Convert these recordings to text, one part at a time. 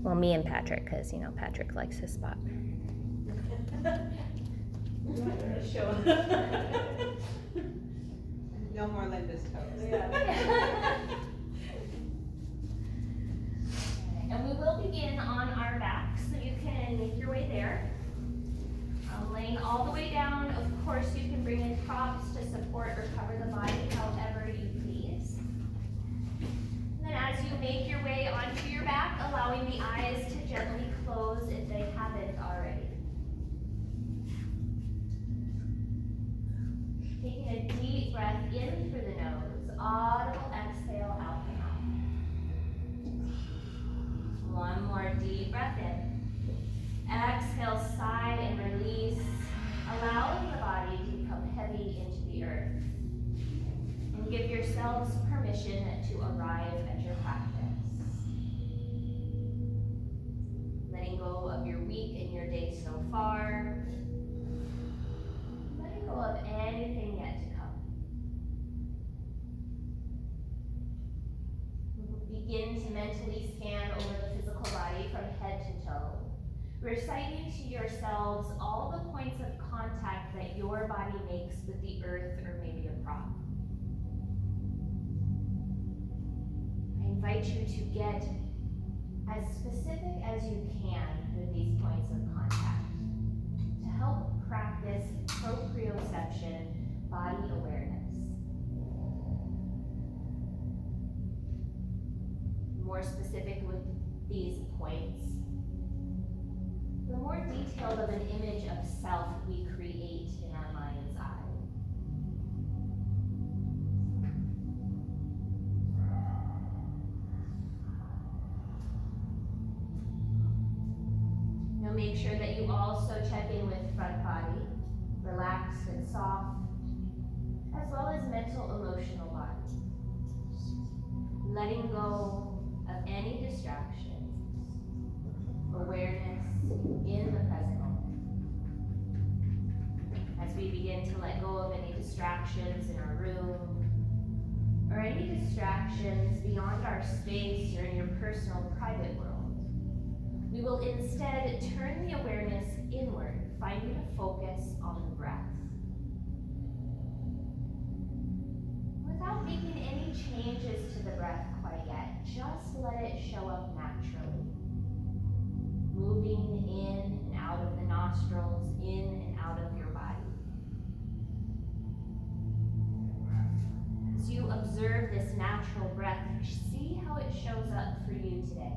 Well, me and Patrick, because, Patrick likes his spot. No more Linda's toes. Yeah. And we will begin on our backs, so you can make your way there. Laying all the way down, of course you can bring in props to support or cover the body however you please. And then as you make your way onto your back, allowing the eyes to gently close if they haven't already. Taking a deep breath in through the nose, audible exhale out the mouth. One more deep breath in. Exhale, sigh and release, allowing the body to become heavy into the earth. And give yourselves permission to arrive at your practice. Letting go of your week and your day so far. Letting go of anything yet to come. Begin to mentally scan over the physical body from head to toe, reciting to yourselves all the points of contact that your body makes with the earth or maybe a prop. I invite you to get as specific as you can with these points of contact to help practice proprioception, body awareness. More specific with these points, the more detailed of an image of self we create in our mind's eye. Now make sure that you also check in with front body, relaxed and soft, as well as mental, emotional body. Letting go of any distractions, awareness in the present moment. As we begin to let go of any distractions in our room, or any distractions beyond our space or in your personal private world, we will instead turn the awareness inward, finding a focus on the breath. Without making any changes to the breath quite yet, just let it show up naturally. Moving in and out of the nostrils, in and out of your body. As you observe this natural breath, see how it shows up for you today.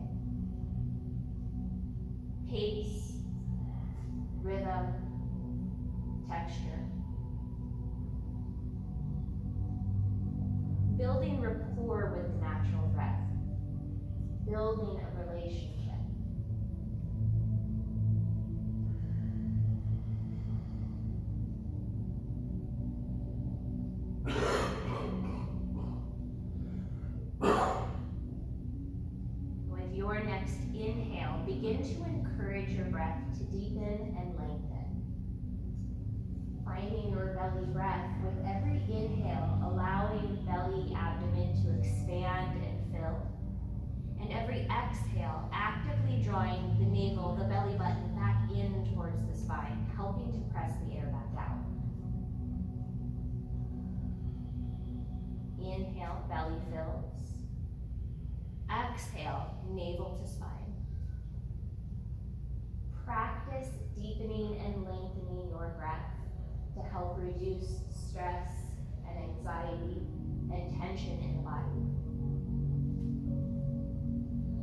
Pace, rhythm, texture. Building rapport with the natural breath. Building a relationship. With your next inhale, begin to encourage your breath to deepen and lengthen. Finding your belly breath with every inhale, allowing belly abdomen to expand and fill. And every exhale, actively drawing the navel, the belly button back in towards the spine, helping to press the air back out. Inhale, belly fills. Exhale, navel to spine. Practice deepening and lengthening your breath to help reduce stress and anxiety and tension in the body.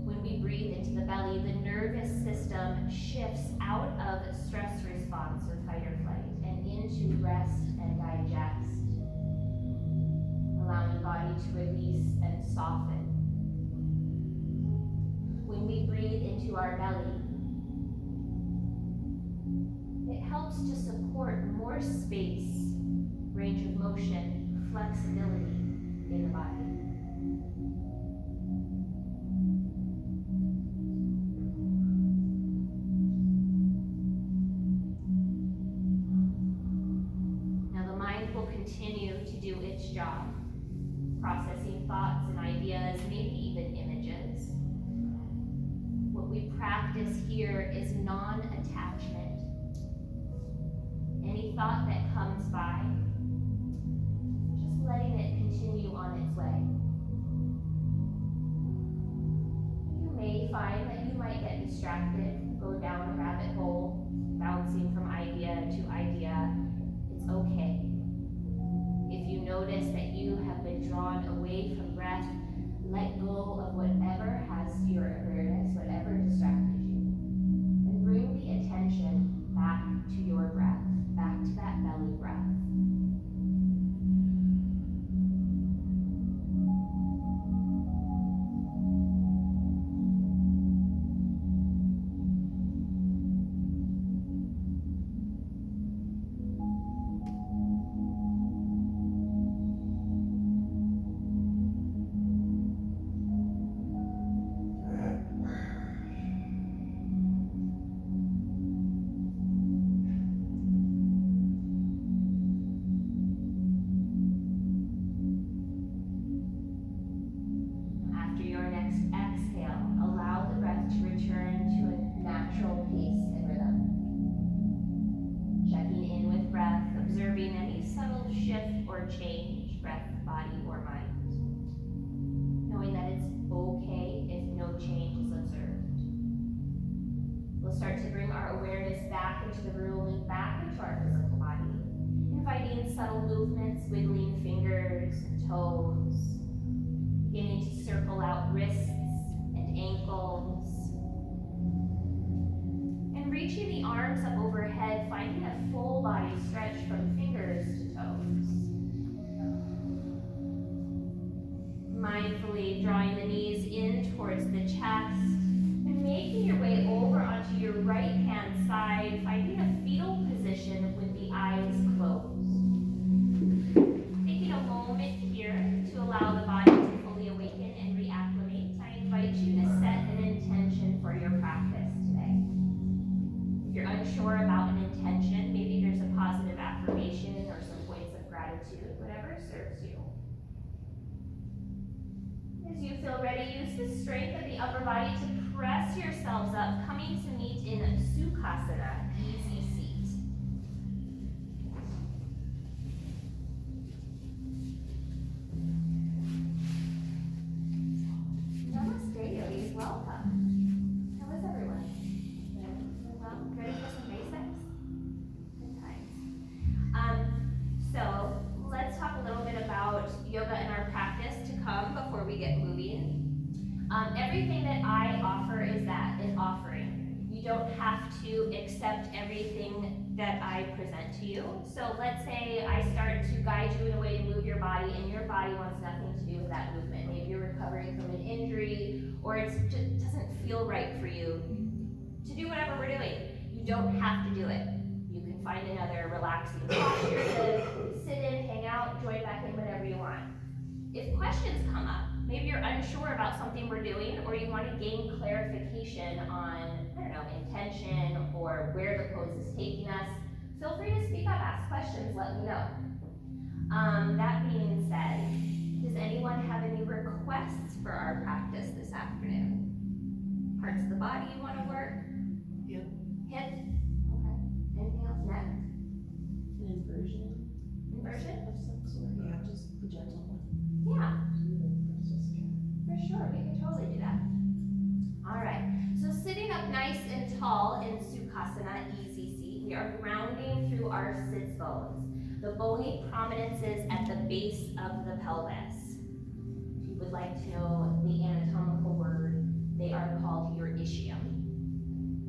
When we breathe into the belly, the nervous system shifts out of stress response or fight or flight and into rest and digest, allowing the body to release and soften. When we breathe into our belly, it helps to support more space, range of motion, flexibility in the body. Now the mind will continue to do its job, processing thoughts and ideas, maybe even images. What we practice here is non-attachment. Any thought that comes by, just letting it continue on its way. You may find that you might get distracted, go down a rabbit hole, bouncing from idea to idea. It's okay. If you notice that you have been drawn away from breath, let go of whatever has your awareness, whatever distracted you, and bring the attention back to your breath, back to that belly breath. Change, breath, body, or mind. Knowing that it's okay if no change is observed. We'll start to bring our awareness back into the room and back into our physical body, inviting subtle movements, wiggling fingers and toes, beginning to circle out wrists and ankles, and reaching the arms up overhead, finding a full body stretch from fingers to toes. Mindfully drawing the knees in towards the chest and making your way over onto your right hand side, finding a fetal position with the eyes closed. Taking a moment here to allow the body to fully awaken and reacclimate, I invite you to set an intention for your practice today. If you're unsure about an intention, maybe there's a positive affirmation or some points of gratitude, whatever serves you. As you feel ready, use the strength of the upper body to press yourselves up, coming to meet in Sukhasana, easy seat. Namaste, yogis, welcome. How is everyone? Well, ready for some basics? Good times. So let's talk a little bit about yoga and our practice to come before we get moving. Everything that I offer is an offering. You don't have to accept everything that I present to you. So let's say I start to guide you in a way to move your body, and your body wants nothing to do with that movement. Maybe you're recovering from an injury, or it just doesn't feel right for you to do whatever we're doing. You don't have to do it. You can find another relaxing posture to sit in, hang out, join back in whenever you want. If questions come up, maybe you're unsure about something we're doing, or you want to gain clarification on, intention or where the pose is taking us, feel free to speak up, ask questions, let me know. That being said, does anyone have any requests for our practice this afternoon? Parts of the body you want to work? Hip. Hip? Okay. Anything else? Neck? An inversion. Inversion? Of some sort. Yeah, just the gentle one. Yeah. For sure, we can totally do that. All right, so sitting up nice and tall in Sukhasana, easy seat, we are grounding through our sits bones, the bony prominences at the base of the pelvis. If you would like to know the anatomical word, they are called your ischium.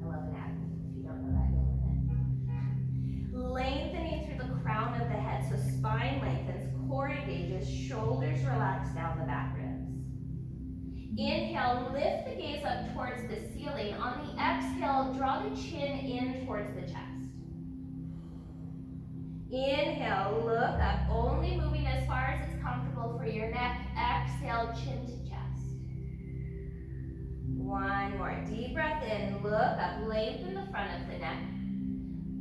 I love anatomy. If you don't know that, you'll learn it. Lengthening through the crown of the head, so spine lengthens, core engages, shoulders relax down the back ribs. Inhale, lift the gaze up towards the ceiling. On the exhale, draw the chin in towards the chest. Inhale, look up, only moving as far as it's comfortable for your neck. Exhale, chin to chest. One more, deep breath in, look up, lengthen the front of the neck.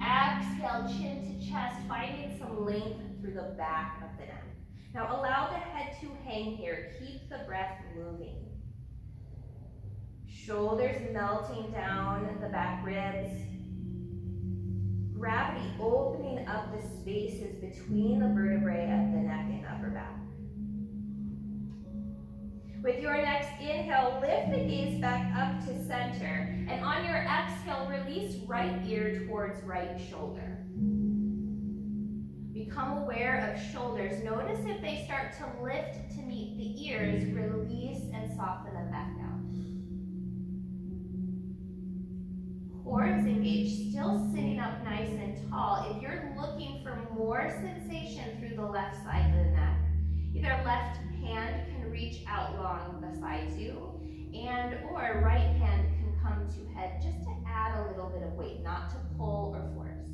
Exhale, chin to chest, finding some length through the back of the neck. Now allow the head to hang here, keep the breath moving. Shoulders melting down the back ribs. Gravity opening up the spaces between the vertebrae of the neck and upper back. With your next inhale, lift the gaze back up to center. And on your exhale, release right ear towards right shoulder. Become aware of shoulders. Notice if they start to lift to meet the ears, release and soften them back down. Core is engaged, still sitting up nice and tall. If you're looking for more sensation through the left side of the neck, either left hand can reach out long beside you, and or right hand can come to head just to add a little bit of weight, not to pull or force.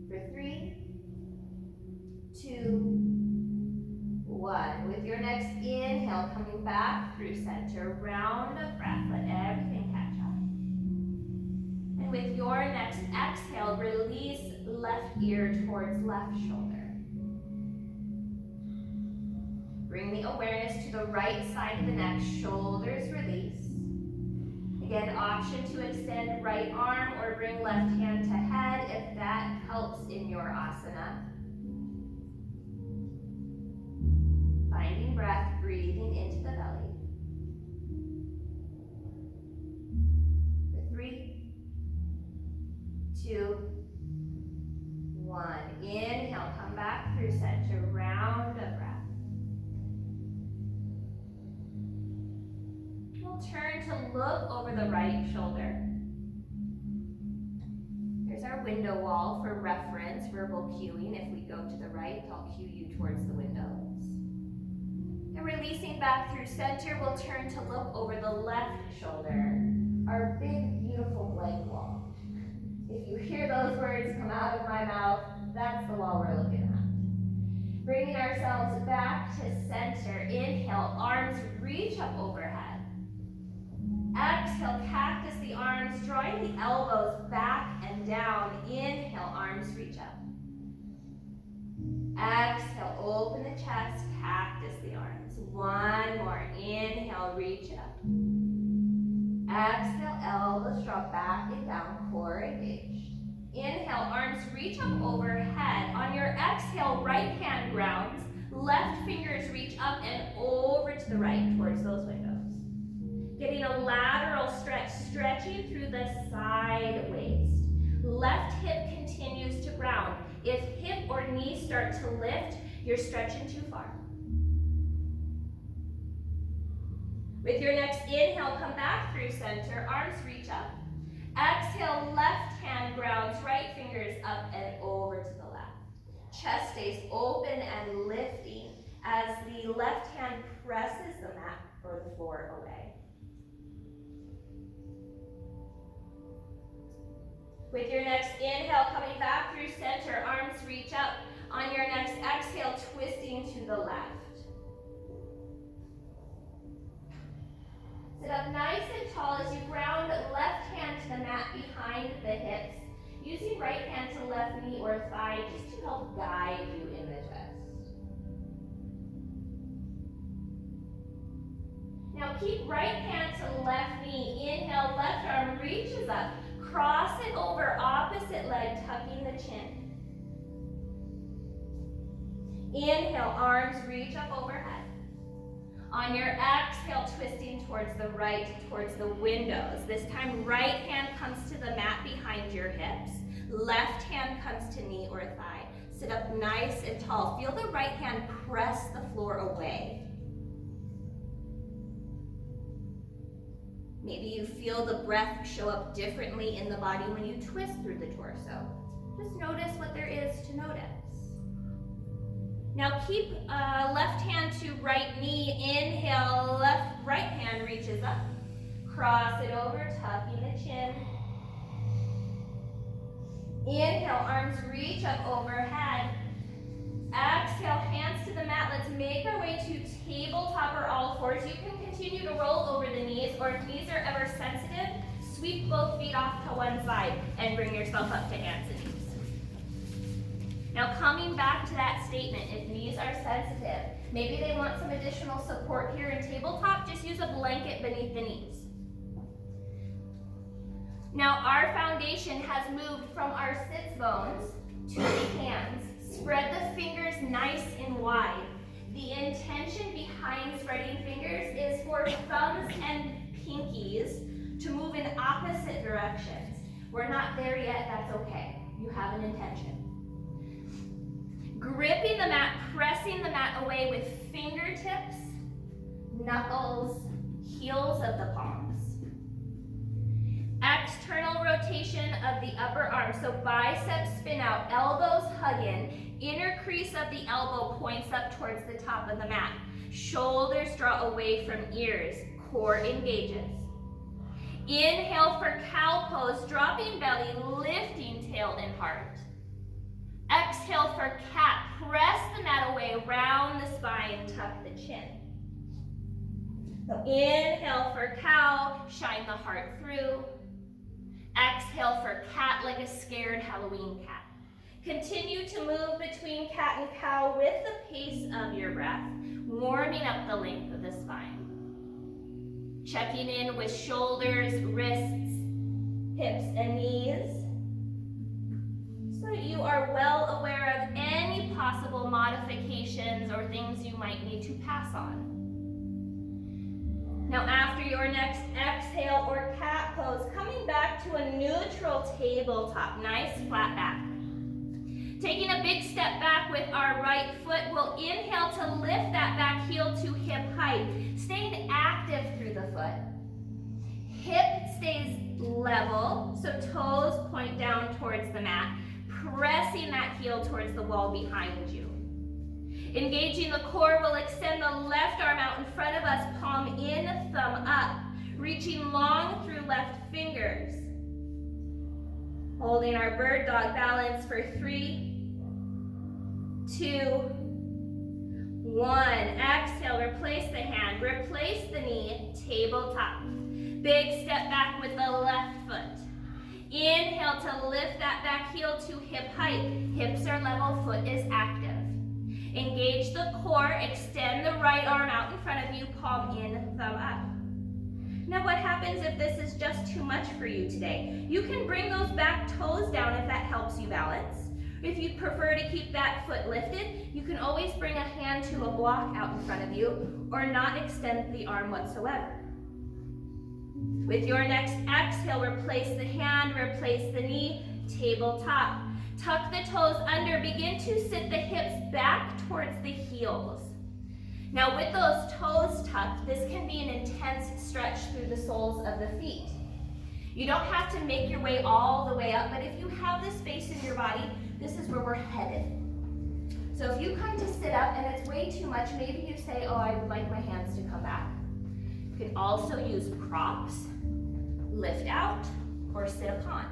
For 3, 2, 1. With your next inhale, coming back through center, round of breath, let everything catch up. And with your next exhale, release left ear towards left shoulder. Bring the awareness to the right side of the neck, shoulders release. Again, option to extend right arm or bring left hand to head if that helps in your asana. Finding breath, breathing into the belly. For 3, 2, 1. Inhale, come back through center, round of breath. We'll turn to look over the right shoulder. There's our window wall for reference, verbal cueing. If we go to the right, I'll cue you towards the windows. And releasing back through center, we'll turn to look over the left shoulder, our big, beautiful blank wall. If you hear those words come out of my mouth, that's the wall we're looking at. Bringing ourselves back to center. Inhale, arms reach up overhead. Exhale, cactus the arms, drawing the elbows back and down. Inhale, arms reach up. Exhale, open the chest, cactus the arms. One more. Inhale, reach up. Exhale, elbows draw back and down, core engaged. Inhale, arms reach up overhead. On your exhale, right hand grounds, left fingers reach up and over to the right towards those windows. Getting a lateral stretch, stretching through the side waist. Left hip continues to ground. If hip or knee start to lift, you're stretching too far. With your next inhale, come back through center, arms reach up. Exhale, left hand grounds, right fingers up and over to the left. Chest stays open and lifting as the left hand presses the mat or the floor away. With your next inhale, coming back through center, arms reach up. On your next exhale, twisting to the left. Sit up nice and tall as you ground left hand to the mat behind the hips, using right hand to left knee or thigh just to help guide you in the chest. Now keep right hand to left knee. Inhale, left arm reaches up. Cross it over, opposite leg, tucking the chin. Inhale, arms reach up overhead. On your exhale, twisting towards the right, towards the windows. This time, right hand comes to the mat behind your hips. Left hand comes to knee or thigh. Sit up nice and tall. Feel the right hand press the floor away. Maybe you feel the breath show up differently in the body when you twist through the torso. Just notice what there is to notice. Now keep left hand to right knee. Inhale, right hand reaches up. Cross it over, tucking the chin. Inhale, arms reach up overhead. Exhale, hands to the mat. Let's make our way to tabletop or all fours. You can continue to roll over the knees, or if knees are ever sensitive, sweep both feet off to one side and bring yourself up to hands and knees. Now coming back to that statement, if knees are sensitive, Maybe they want some additional support here in tabletop, just use a blanket beneath the knees. Now our foundation has moved from our sits bones to the hands. Spread the fingers nice and wide. The intention behind spreading fingers is for thumbs and pinkies to move in opposite directions. We're not there yet, that's okay. You have an intention. Gripping the mat, pressing the mat away with fingertips, knuckles, heels of the palms. External rotation of the upper arm, so biceps spin out, elbows hug in, inner crease of the elbow points up towards the top of the mat. Shoulders draw away from ears, core engages. Inhale for cow pose, dropping belly, lifting tail and heart. Exhale for cat, press the mat away, round the spine, tuck the chin. So inhale for cow, shine the heart through. Exhale for cat like a scared Halloween cat. Continue to move between cat and cow with the pace of your breath, warming up the length of the spine. Checking in with shoulders, wrists, hips, and knees, so that you are well aware of any possible modifications or things you might need to pass on. Now after your next exhale or cat pose, coming back to a neutral tabletop, nice flat back. Taking a big step back with our right foot, we'll inhale to lift that back heel to hip height, staying active through the foot. Hip stays level, so toes point down towards the mat, pressing that heel towards the wall behind you. Engaging the core, we'll extend the left arm out in front of us, palm in, thumb up, reaching long through left fingers. Holding our bird dog balance for 3, 2, 1. Exhale, replace the hand, replace the knee, tabletop. Big step back with the left foot. Inhale to lift that back heel to hip height. Hips are level, foot is active. Engage the core, extend the right arm out in front of you, palm in, thumb up. Now what happens if this is just too much for you today? You can bring those back toes down if that helps you balance. If you prefer to keep that foot lifted, you can always bring a hand to a block out in front of you or not extend the arm whatsoever. With your next exhale, replace the hand, replace the knee, tabletop. Tuck the toes under, begin to sit the hips back towards the heels. Now with those toes tucked, this can be an intense stretch through the soles of the feet. You don't have to make your way all the way up, but if you have the space in your body, this is where we're headed. So if you come to sit up and it's way too much, maybe you say, oh, I would like my hands to come back. You can also use props, lift out, or sit upon.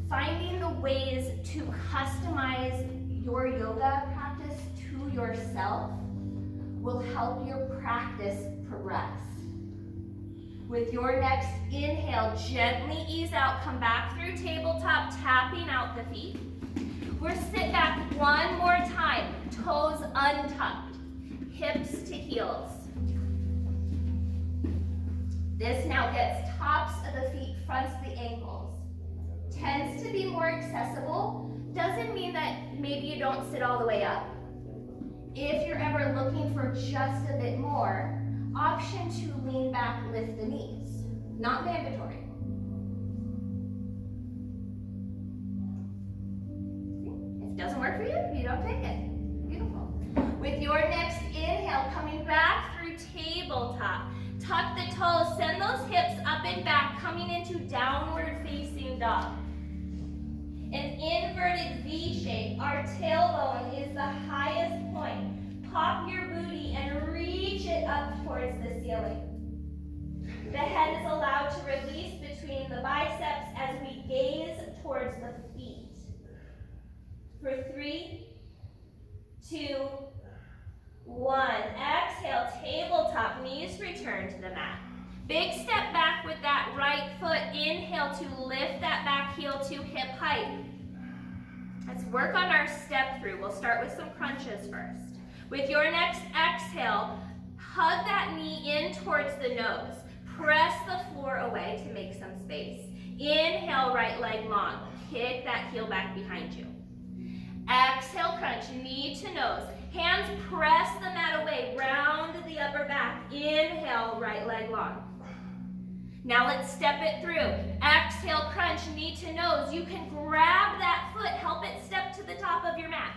Finding the ways to customize your yoga practice to yourself will help your practice progress. With your next inhale, gently ease out, come back through tabletop, tapping out the feet. We'll sit back one more time, toes untucked, hips to heels. This now gets tops of the feet, fronts of the ankles. Tends to be more accessible. Doesn't mean that maybe you don't sit all the way up. If you're ever looking for just a bit more, option to lean back, lift the knees. Not mandatory. If it doesn't work for you, you don't take it. Beautiful. With your next inhale, coming back through tabletop. Tuck the toes, send those hips up and back, coming into downward facing dog. An inverted V shape. Our tailbone is the highest point. Pop your booty and reach it up towards the ceiling. The head is allowed to release between the biceps as we gaze towards the feet. For 3, 2, 1. Exhale, tabletop, knees return to the mat. Big step back with that right foot. Inhale to lift that back heel to hip height. Let's work on our step through. We'll start with some crunches first. With your next exhale, hug that knee in towards the nose. Press the floor away to make some space. Inhale, right leg long. Kick that heel back behind you. Exhale, crunch, knee to nose. Hands press the mat away, round the upper back. Inhale, right leg long. Now let's step it through. Exhale, crunch, knee to nose. You can grab that foot, help it step to the top of your mat.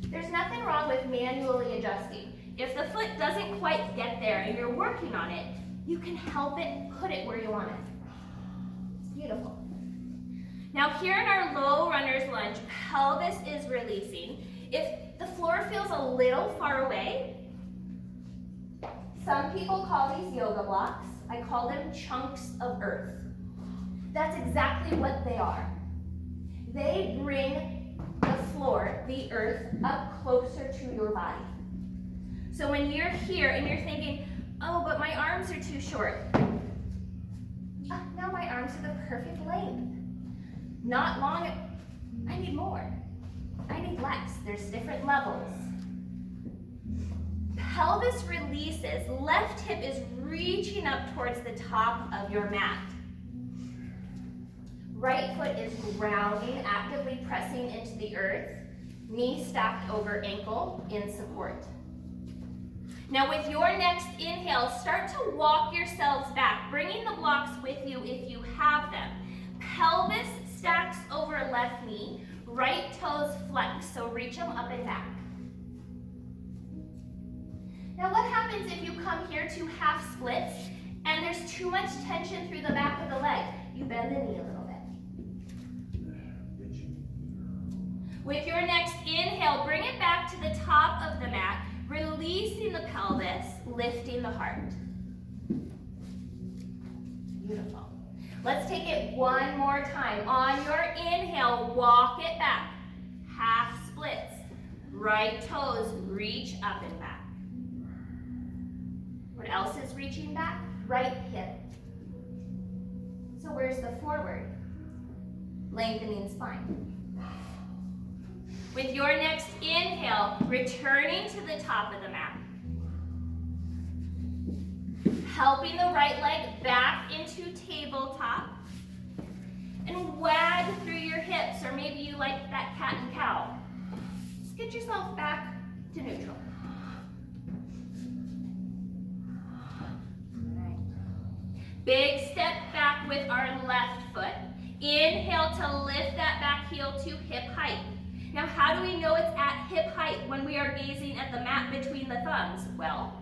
There's nothing wrong with manually adjusting. If the foot doesn't quite get there and you're working on it, you can help it put it where you want it. It's beautiful. Now here in our low runner's lunge, pelvis is releasing. If the floor feels a little far away, some people call these yoga blocks. I call them chunks of earth. That's exactly what they are. They bring the floor, the earth, up closer to your body. So when you're here and you're thinking, oh, but my arms are too short. No, my arms are the perfect length. Not long, I need more. I need less. There's different levels. Pelvis releases, left hip is reaching up towards the top of your mat. Right foot is grounding, actively pressing into the earth. Knee stacked over ankle in support. Now with your next inhale, start to walk yourselves back, bringing the blocks with you if you have them. Pelvis stacks over left knee, right toes flex, so reach them up and back. Now what happens if you come here to half splits and there's too much tension through the back of the leg? You bend the knee a little bit. With your next inhale, bring it back to the top of the mat, releasing the pelvis, lifting the heart. Beautiful. Let's take it one more time. On your inhale, walk it back. Half splits. Right toes reach up and back. What else is reaching back? Right hip. So where's the forward? Lengthening spine. With your next inhale, returning to the top of the mat. Helping the right leg back into tabletop. And wag through your hips, or maybe you like that cat and cow. Just get yourself back to neutral. Big step back with our left foot. Inhale to lift that back heel to hip height. Now, how do we know it's at hip height when we are gazing at the mat between the thumbs? Well,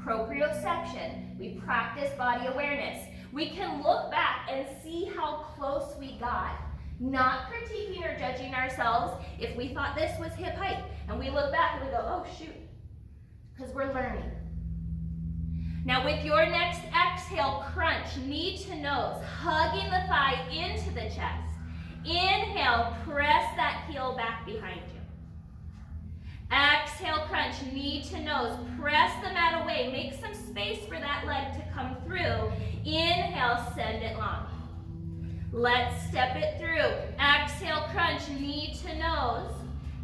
proprioception. We practice body awareness. We can look back and see how close we got. Not critiquing or judging ourselves if we thought this was hip height. And we look back and we go, oh, shoot, because we're learning. Now with your next exhale, crunch, knee to nose, hugging the thigh into the chest. Inhale, press that heel back behind you. Exhale, crunch, knee to nose, press the mat away, make some space for that leg to come through. Inhale, send it long. Let's step it through. Exhale, crunch, knee to nose,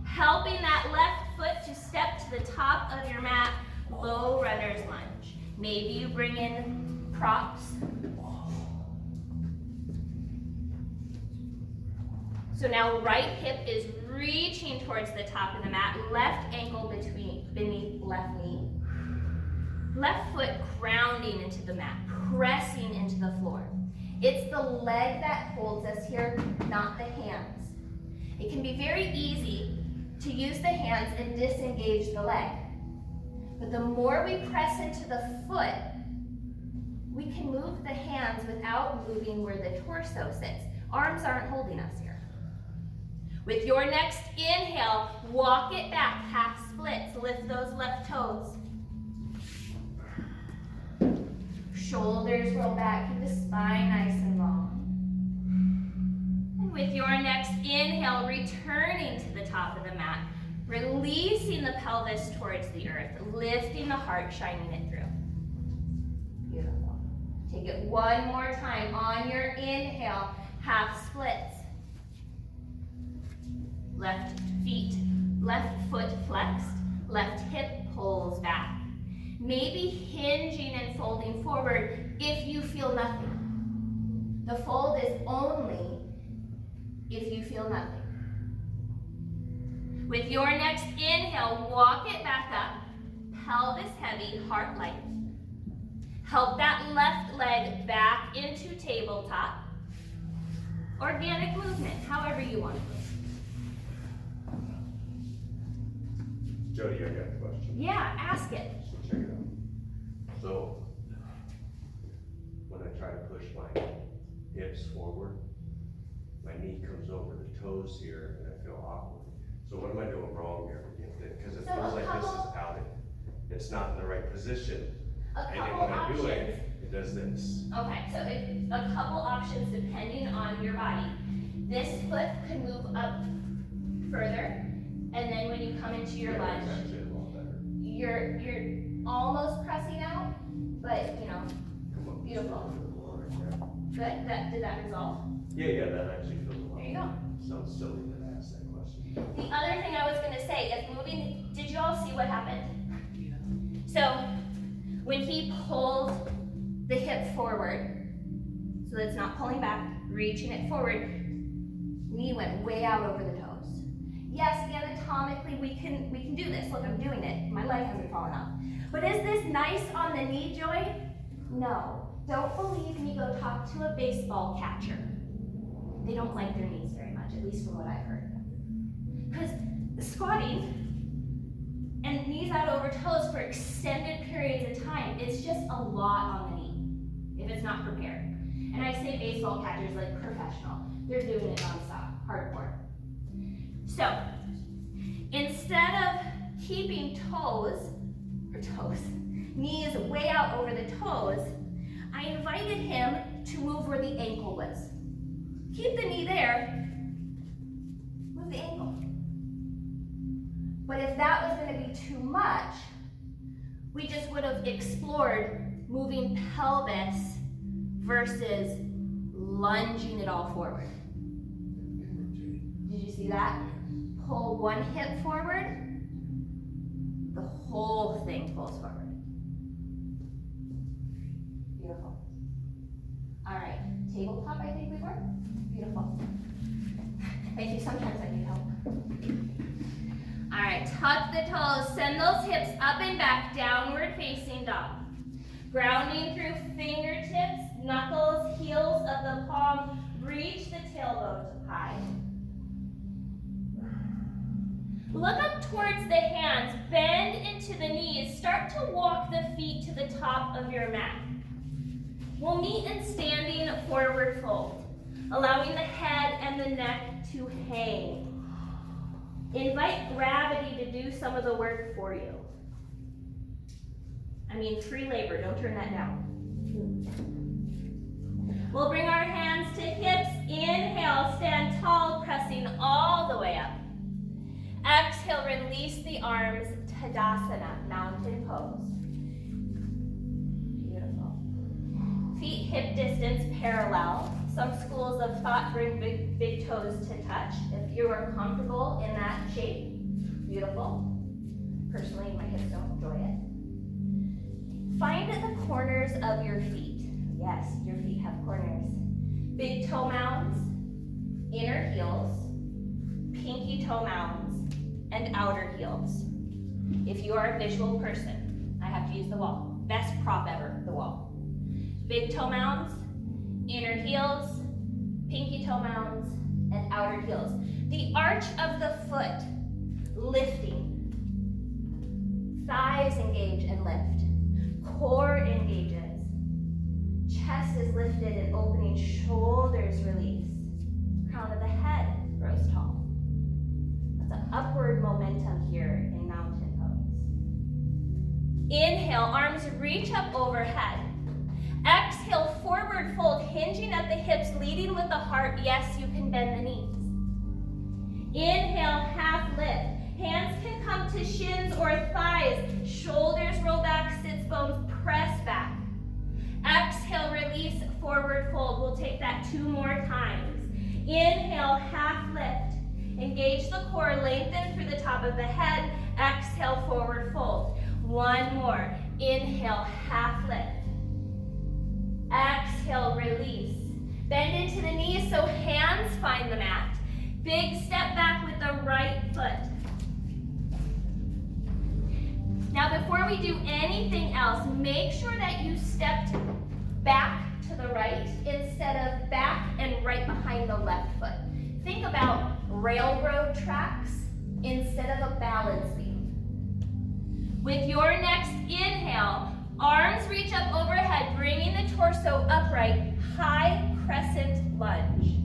helping that left foot to step to the top of your mat, low runner's lunge. Maybe you bring in props. So now right hip is reaching towards the top of the mat, left ankle beneath left knee. Left foot grounding into the mat, pressing into the floor. It's the leg that holds us here, not the hands. It can be very easy to use the hands and disengage the leg. But the more we press into the foot, we can move the hands without moving where the torso sits. Arms aren't holding us here. With your next inhale, walk it back, half splits, lift those left toes. Shoulders roll back, keep the spine nice and long. And with your next inhale, returning to the top of the mat, releasing the pelvis towards the earth, lifting the heart, shining it through. Beautiful. Take it one more time. On your inhale, half splits. left foot flexed, left hip pulls back. Maybe hinging and folding forward if you feel nothing. The fold is only if you feel nothing. With your next inhale, walk it back up, pelvis heavy, heart light. Help that left leg back into tabletop. Organic movement, however you want to move. Jody, I got a question. Yeah, ask it. So check it out. So, when I try to push my hips forward, my knee comes over the toes here and I feel awkward. So what am I doing wrong here? Because it So feels a like this is couple- out of, it's not in the right position. A And then couple when I do options. it does this. Okay, so a couple options depending on your body. This foot can move up further, and then when you come into your Yeah, lunge, that's actually a lot better. you're almost pressing out, but you know, Come on. Beautiful. good. Did that resolve? Yeah, that actually feels a lot. There you go. Sounds silly that I asked that question. The other thing I was gonna say, if moving, did you all see what happened? Yeah. So, when he pulled the hip forward, so that it's not pulling back, reaching it forward, knee went way out over the toes. Yes, anatomically we can do this. Look, I'm doing it. My leg hasn't fallen off. But is this nice on the knee joint? No. Don't believe me, go talk to a baseball catcher. They don't like their knees very much, at least from what I've heard. Because squatting and knees out over toes for extended periods of time, it's just a lot on the knee if it's not prepared. And I say baseball catchers like professional. They're doing it nonstop, hardcore. So, instead of keeping knees way out over the toes, I invited him to move where the ankle was. Keep the knee there, move the ankle. But if that was gonna be too much, we just would have explored moving pelvis versus lunging it all forward. Did you see that? Pull one hip forward, the whole thing pulls forward. Beautiful. All right, tabletop I think we were. Beautiful. Thank you, sometimes I need help. All right, tuck the toes, send those hips up and back, downward facing dog. Grounding through fingertips, knuckles, heels of the palm, reach the tailbone up high. Look up towards the hands, bend into the knees, start to walk the feet to the top of your mat. We'll meet in standing forward fold, allowing the head and the neck to hang. Invite gravity to do some of the work for you. I mean, free labor, don't turn that down. We'll bring our hands to hips, inhale, stand tall, pressing all the way up. Exhale, release the arms, Tadasana, mountain pose. Beautiful. Feet hip distance parallel. Some schools of thought bring big toes to touch. If you are comfortable in that shape, beautiful. Personally, my hips don't enjoy it. Find the corners of your feet. Yes, your feet have corners. Big toe mounds, inner heels, pinky toe mounds, and outer heels. If you are a visual person, I have to use the wall. Best prop ever, the wall. Big toe mounds, inner heels, pinky toe mounds, and outer heels. The arch of the foot, lifting. Thighs engage and lift. Core engages. Chest is lifted and opening, shoulders release. Crown of the head grows tall. That's an upward momentum here in mountain pose. Inhale, arms reach up overhead. Exhale, forward fold, hinging at the hips, leading with the heart. Yes, you can bend the knees. Inhale, half lift. Hands can come to shins or thighs. Shoulders roll back, sits bones press back. Exhale, release, forward fold. We'll take that 2 more times. Inhale, half lift. Engage the core, lengthen through the top of the head. Exhale, forward fold. One more. Inhale, half lift. Exhale, release. Bend into the knees so hands find the mat. Big step back with the right foot. Now before we do anything else, make sure that you stepped back to the right instead of back and right behind the left foot. Think about railroad tracks instead of a balance beam. With your next inhale, arms reach up overhead, bringing the torso upright, high crescent lunge.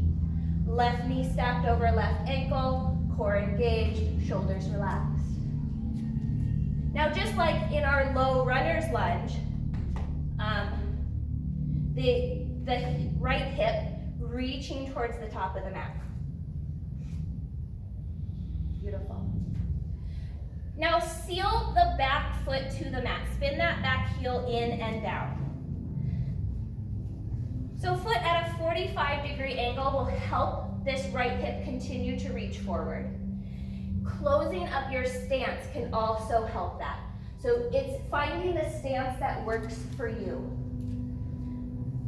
Left knee stacked over left ankle, core engaged, shoulders relaxed. Now just like in our low runner's lunge, the right hip reaching towards the top of the mat. Beautiful. Now seal the back foot to the mat. Spin that back heel in and down. So foot at a 45-degree angle will help this right hip continue to reach forward. Closing up your stance can also help that. So it's finding the stance that works for you.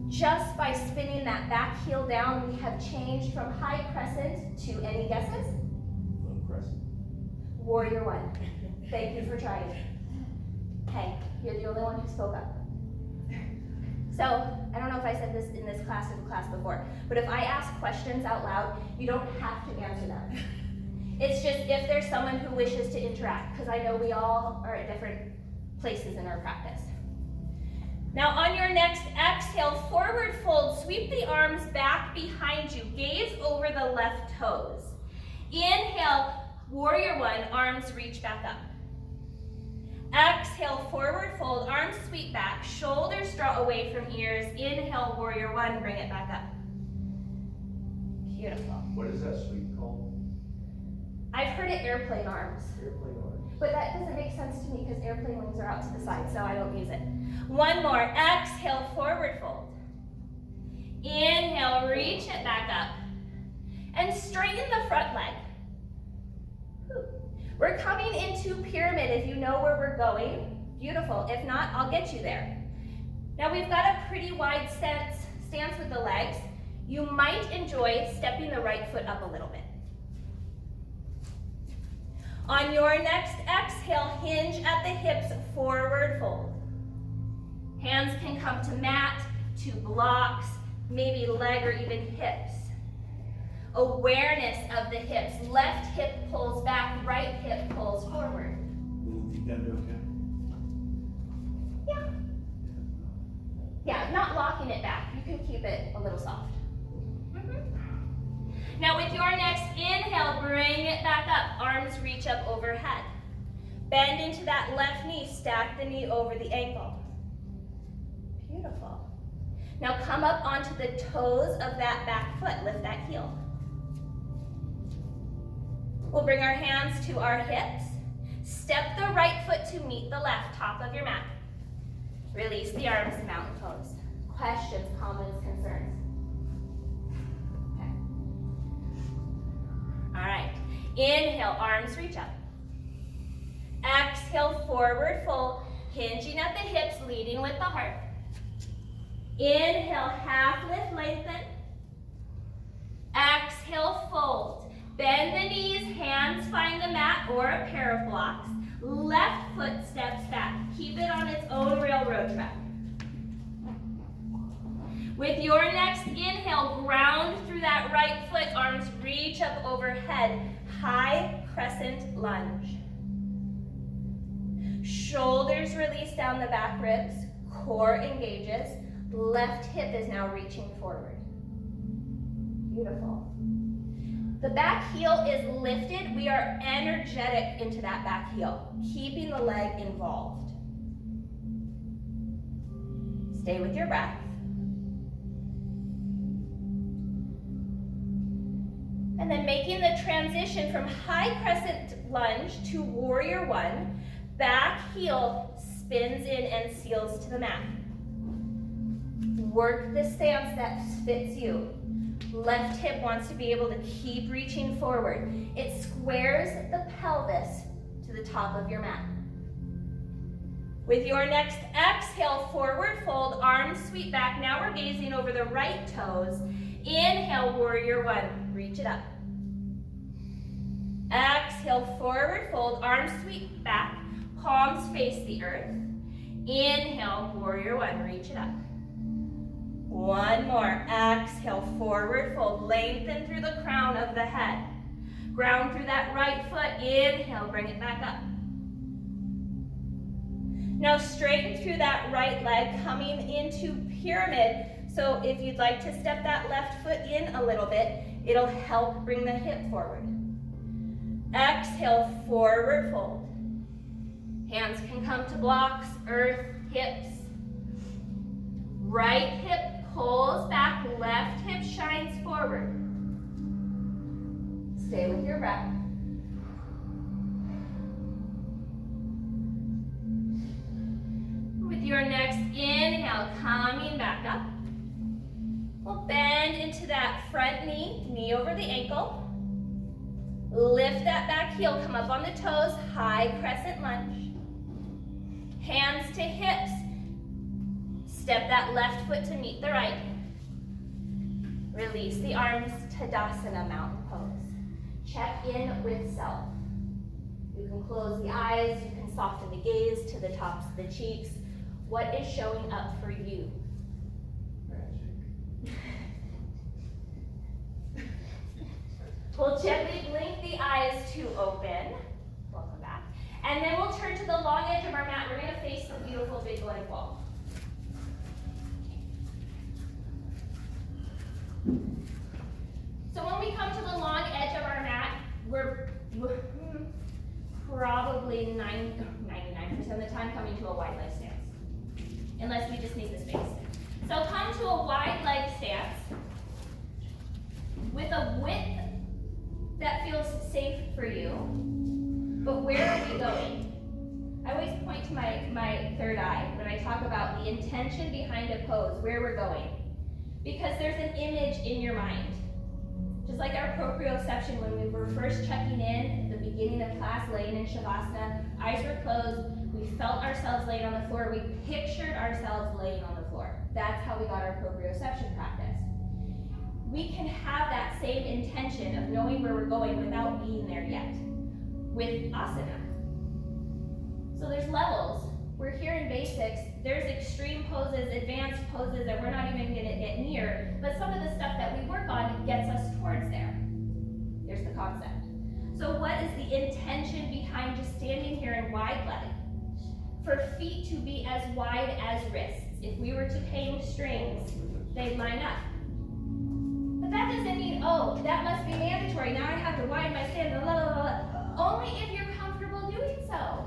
Just by spinning that back heel down, we have changed from high crescent to, any guesses? Low crescent. Warrior one. Thank you for trying. Hey, you're the only one who spoke up. So, I don't know if I said this in this class or the class before, but if I ask questions out loud, you don't have to answer them. It's just if there's someone who wishes to interact, because I know we all are at different places in our practice. Now on your next exhale, forward fold, sweep the arms back behind you, gaze over the left toes. Inhale, warrior one, arms reach back up. Exhale, forward fold, arms sweep back, shoulders draw away from ears. Inhale, warrior one, bring it back up. Beautiful. What is that sweep called? I've heard it airplane arms, Airplane arms. but that doesn't make sense to me because airplane wings are out to the side, so I don't use it. One more, exhale, forward fold. Inhale, reach it back up. And straighten the front leg. We're coming into pyramid if you know where we're going. Beautiful. If not, I'll get you there. Now we've got a pretty wide stance with the legs. You might enjoy stepping the right foot up a little bit. On your next exhale, hinge at the hips, forward fold. Hands can come to mat, to blocks, maybe leg or even hips. Awareness of the hips. Left hip pulls back, right hip pulls forward. Will you bend okay? Yeah. Yeah, not locking it back. You can keep it a little soft. Now with your next inhale, bring it back up. Arms reach up overhead. Bend into that left knee, stack the knee over the ankle. Beautiful. Now come up onto the toes of that back foot. Lift that heel. We'll bring our hands to our hips. Step the right foot to meet the left, top of your mat. Release the arms, mountain pose. Questions, comments, concerns? Okay. All right. Inhale, arms reach up. Exhale, forward fold, hinging at the hips, leading with the heart. Inhale, half lift, lengthen. Exhale, fold. Bend the knees, hands find the mat or a pair of blocks. Left foot steps back. Keep it on its own railroad track. With your next inhale, ground through that right foot, arms reach up overhead, high crescent lunge. Shoulders release down the back ribs, core engages, left hip is now reaching forward. Beautiful. The back heel is lifted. We are energetic into that back heel, keeping the leg involved. Stay with your breath. And then making the transition from high crescent lunge to warrior one, back heel spins in and seals to the mat. Work the stance that fits you. Left hip wants to be able to keep reaching forward. It squares the pelvis to the top of your mat. With your next exhale, forward fold, arms sweep back. Now we're gazing over the right toes. Inhale, warrior one, reach it up. Exhale, forward fold, arms sweep back, palms face the earth. Inhale, warrior one, reach it up. One more, exhale, forward fold, lengthen through the crown of the head. Ground through that right foot, inhale, bring it back up. Now straighten through that right leg, coming into pyramid. So if you'd like to step that left foot in a little bit, it'll help bring the hip forward. Exhale, forward fold. Hands can come to blocks, earth, hips. Right hip pulls back, left hip shines forward. Stay with your breath. With your next inhale, coming back up. We'll bend into that front knee, knee over the ankle. Lift that back heel, come up on the toes, high crescent lunge. Hands to hips. Step that left foot to meet the right. Release the arms, Tadasana, mountain pose. Check in with self. You can close the eyes, you can soften the gaze to the tops of the cheeks. What is showing up for you? Magic. We'll gently blink the eyes to open. Welcome back. And then we'll turn to the long edge of our mat. We're going to face the beautiful big leg wall. So when we come to the long edge of our mat, we're probably 99% of the time coming to a wide leg stance. Unless we just need the space. So come to a wide leg stance with a width that feels safe for you. But where are we going? I always point to my third eye when I talk about the intention behind a pose, where we're going. Because there's an image in your mind. Just like our proprioception when we were first checking in at the beginning of class, laying in Shavasana, eyes were closed, we felt ourselves laying on the floor, we pictured ourselves laying on the floor. That's how we got our proprioception practice. We can have that same intention of knowing where we're going without being there yet with asana. So there's levels. We're here in basics. There's extreme poses, advanced poses that we're not even going to get near, but some of the stuff that we work on gets us towards there. Here's the concept. So what is the intention behind just standing here in wide leg? For feet to be as wide as wrists. If we were to hang strings, they'd line up. But that doesn't mean, oh, that must be mandatory. Now I have to widen my stand, blah, blah, blah, blah. Only if you're comfortable doing so.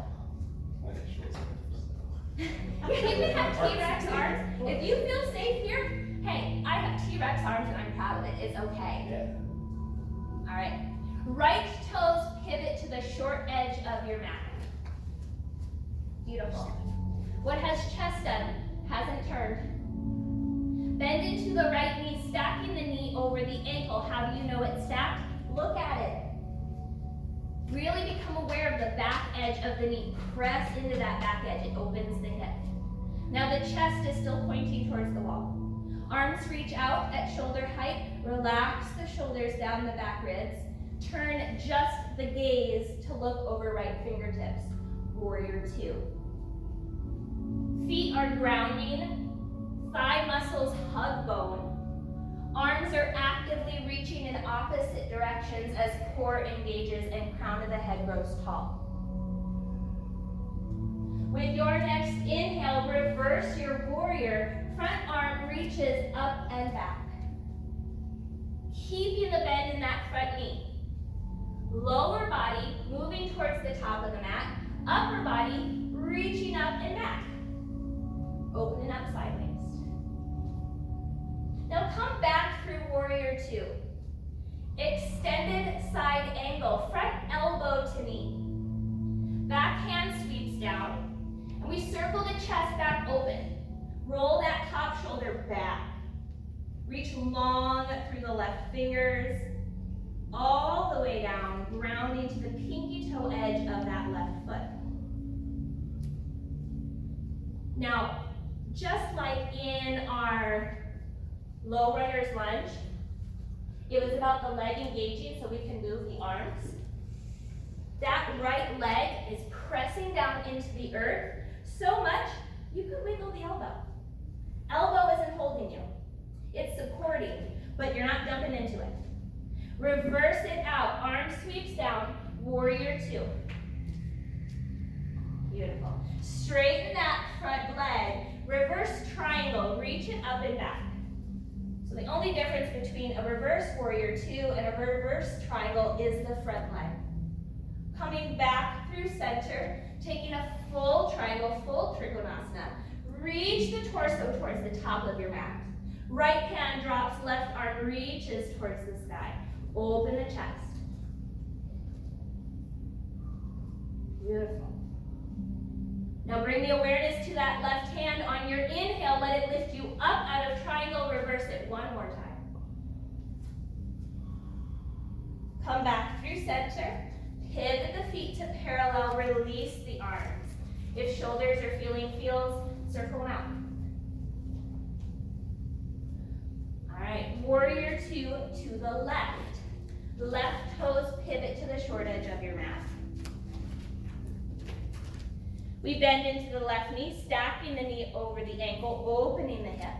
You can have T-Rex arms. If you feel safe here, hey, I have T-Rex arms and I'm proud of it. It's okay. Yeah. All right. Right toes pivot to the short edge of your mat. Beautiful. What has chest done? Hasn't turned. Bend into the right knee, stacking the knee over the ankle. How do you know it's stacked? Look at it. Really become aware of the back edge of the knee. Press into that back edge. It opens the hip. Now the chest is still pointing towards the wall. Arms reach out at shoulder height. Relax the shoulders down the back ribs. Turn just the gaze to look over right fingertips. Warrior two. Feet are grounding. Thigh muscles hug bone. Arms are actively reaching in opposite directions as core engages and crown of the head grows tall. With your next inhale, reverse your warrior. Front arm reaches up and back. Keeping the bend in that front knee. Lower body moving towards the top of the mat. Upper body reaching up and back. Opening up sideways. Now come back through warrior two. Extended side angle, front elbow to knee. Back hand sweeps down. And we circle the chest back open. Roll that top shoulder back. Reach long through the left fingers, all the way down, grounding to the pinky toe edge of that left foot. Now, just like in our low runner's lunge, it was about the leg engaging so we can move the arms. That right leg is pressing down into the earth so much you could wiggle the elbow. Elbow isn't holding you. It's supporting, but you're not dumping into it. Reverse it out. Arm sweeps down. Warrior two. Beautiful. Straighten that front leg. Reverse triangle. Reach it up and back. So the only difference between a reverse warrior two and a reverse triangle is the front leg. Coming back through center, taking a full triangle, full trikonasana. Reach the torso towards the top of your mat. Right hand drops, left arm reaches towards the sky. Open the chest. Beautiful. Now bring the awareness to that left hand. On your inhale, let it lift you up out of triangle. Reverse it one more time. Come back through center. Pivot the feet to parallel. Release the arms. If shoulders are feeling feels, circle them out. All right, warrior two to the left. Left toes pivot to the short edge of your mat. We bend into the left knee, stacking the knee over the ankle, opening the hip.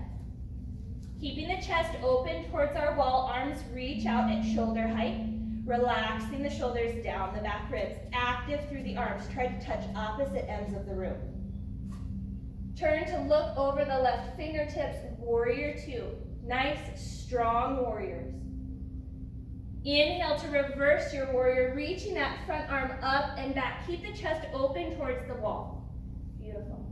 Keeping the chest open towards our wall, arms reach out at shoulder height, relaxing the shoulders down the back ribs, active through the arms. Try to touch opposite ends of the room. Turn to look over the left fingertips, warrior two. Nice, strong warriors. Inhale to reverse your warrior, reaching that front arm up and back. Keep the chest open towards the wall. Beautiful.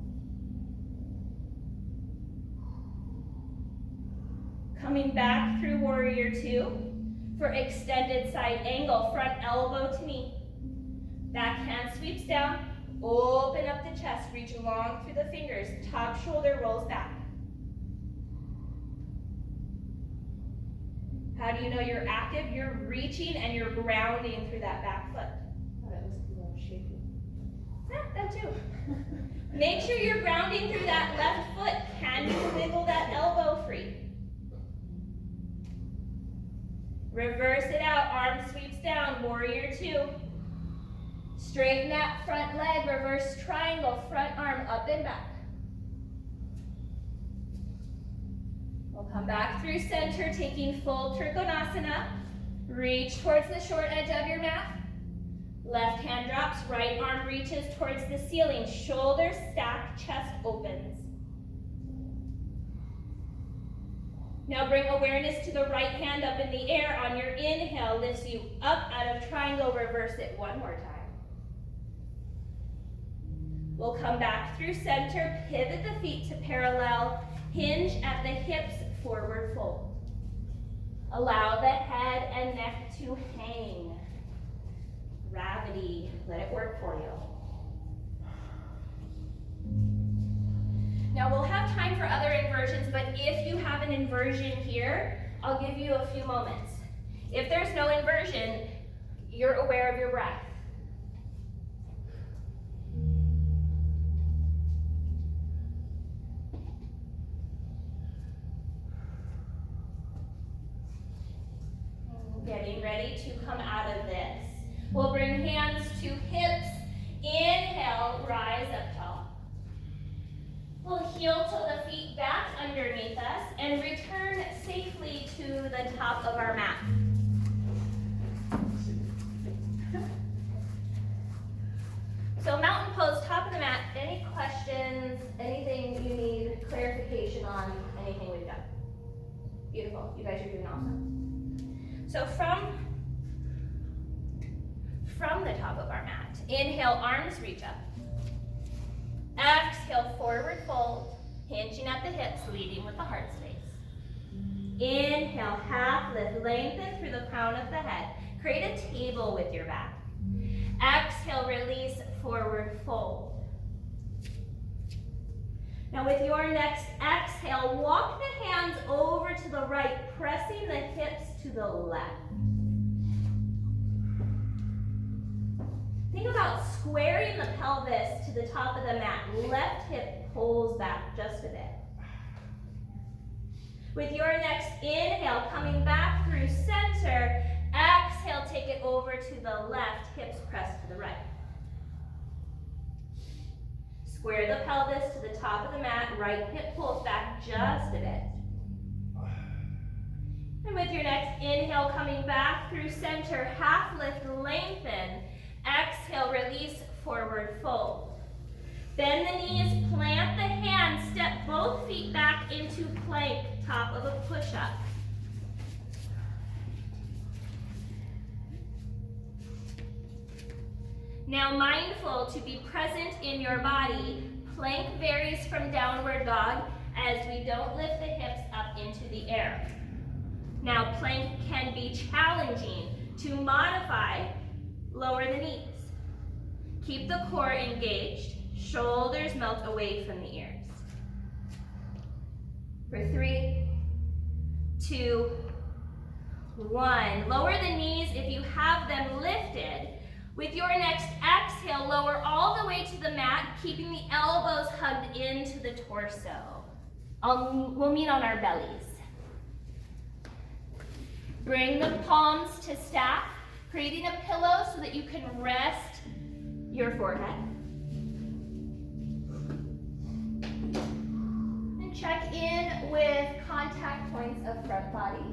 Coming back through warrior two for extended side angle, front elbow to knee. Back hand sweeps down, open up the chest, reach long through the fingers, top shoulder rolls back. How do you know you're active? You're reaching and you're grounding through that back foot. Oh, that was because I was shaking. Yeah, that too. Make sure you're grounding through that left foot. Can you wiggle that elbow free? Reverse it out. Arm sweeps down. Warrior two. Straighten that front leg. Reverse triangle. Front arm up and back. We'll come back through center, taking full trikonasana. Reach towards the short edge of your mat. Left hand drops, right arm reaches towards the ceiling. Shoulders stack, chest opens. Now bring awareness to the right hand up in the air. On your inhale, lifts you up out of triangle. Reverse it one more time. We'll come back through center, pivot the feet to parallel. Hinge at the hips, forward fold. Allow the head and neck to hang. Gravity, let it work for you. Now we'll have time for other inversions, but if you have an inversion here, I'll give you a few moments. If there's no inversion, you're aware of your breath. Getting ready to come out of this. We'll bring hands to hips. Inhale, rise up tall. We'll heel toe the feet back underneath us and return safely to the top of our mat. So mountain pose, top of the mat. Any questions, anything you need clarification on, anything we've done? Beautiful, you guys are doing awesome. So from the top of our mat, inhale, arms reach up. Exhale, forward fold, hinging at the hips, leading with the heart space. Inhale, half lift, lengthen through the crown of the head. Create a table with your back. Exhale, release, forward fold. Now with your next exhale, walk the hands over to the right, pressing the hips to the left. Think about squaring the pelvis to the top of the mat. Left hip pulls back just a bit. With your next inhale, coming back through center, exhale, take it over to the left, hips press to the right. Square the pelvis to the top of the mat, right hip pulls back just a bit. And with your next inhale, coming back through center, half lift, lengthen. Exhale, release, forward fold. Bend the knees, plant the hands, step both feet back into plank, top of a push-up. Now mindful to be present in your body. Plank varies from downward dog as we don't lift the hips up into the air. Now plank can be challenging. To modify, lower the knees. Keep the core engaged. Shoulders melt away from the ears. For 3, 2, 1. Lower the knees if you have them lifted. With your next exhale, lower all the way to the mat, keeping the elbows hugged into the torso. We'll meet on our bellies. Bring the palms to stack, creating a pillow so that you can rest your forehead. And check in with contact points of front body.